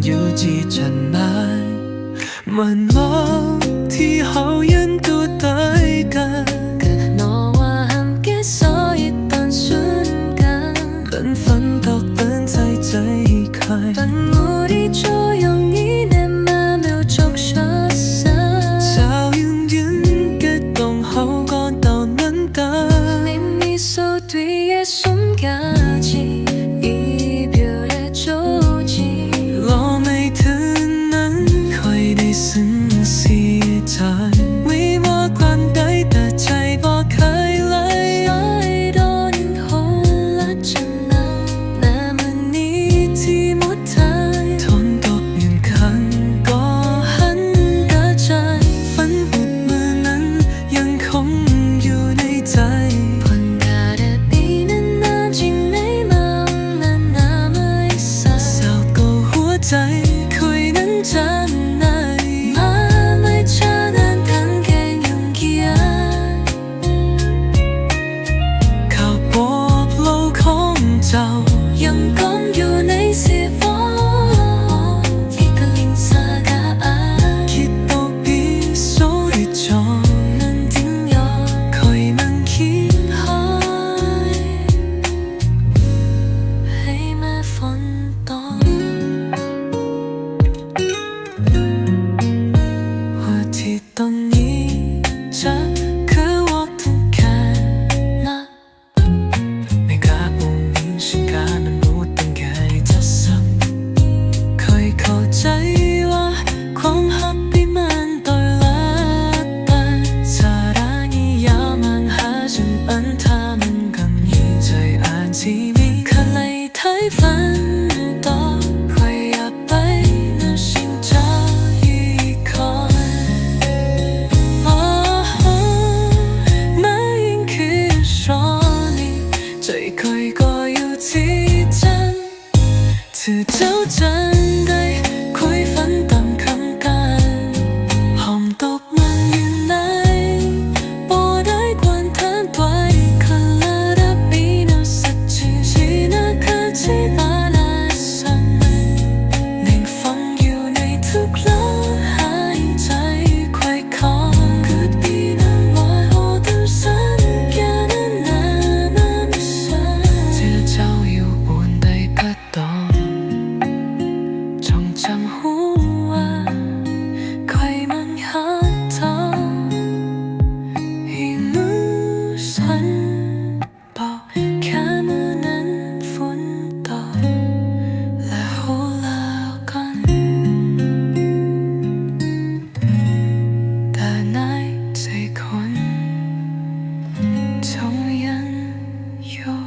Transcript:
要自尋覓，問我ที่好印度對กัน我話含嘅所以但瞬間能分到等在這一刻但我的作用已你慢秒逐出世就永遠激動後趕到能得你未數對嘅心價值已表的足跡我未聽能開的聲線在為我關帶的ใจบอก開來所以多年後และฉันนั้นและมันนี้ที่หมดทางทนตกยืนคันก็หันกระจายฝันบุดเมื่อนั้นยังคงอยู่ในใจ본 다른 비는 남진 내 마음 난 남아 있어 เศร้าก็หัวใจคุยนั้นจะไหน마음을 전한 단계 용기야 ข่าวบอกโลกของเจ้ายังคงอยู่ในสีฟ้าที่กลิ่นสากาอา คิดต่อปีโซริจอนั้นทิ้งยอ คอยมันคิดหาย ให้แม้ฝนตกว่าที่ตอนนี้จะคือว่าต้องแค่นั้นไม่กล้าปุ่มนี้ฉันกล้านั้นรู้ตั้งแค่จะสักเคยเข้าใจว่าความฮับบี้มันต่อละไป사랑이 야만하진 않다는 건 이제 알지미 看来太烦ต่อใครอยากไปนั้นสิ่งใจคอยไม่ยิ่งคือช่วงนี้ใจคอยก็อยู่ที่จันเธอเจ้าจันได้คุยฝันตามคำกันห้องตกมันอยู่ไหนบ่ได้กวนทานปล่อยคันละดับปีนสัจจิชีนะคาจิบาลาสันนั่งฟังอยู่ในทุกลมหายใจค่อยคอ Could be the one holding sunแค่นั้นน่ะมันไม่ใช่ที่เจ้าอยู่บนใดก็ต้องจงจำหัวใครมันหาเธอให้มือฉันบอกแค่มือนั้นฝนตกและหัวเราะกันแต่ในใจคนจงยังอยู่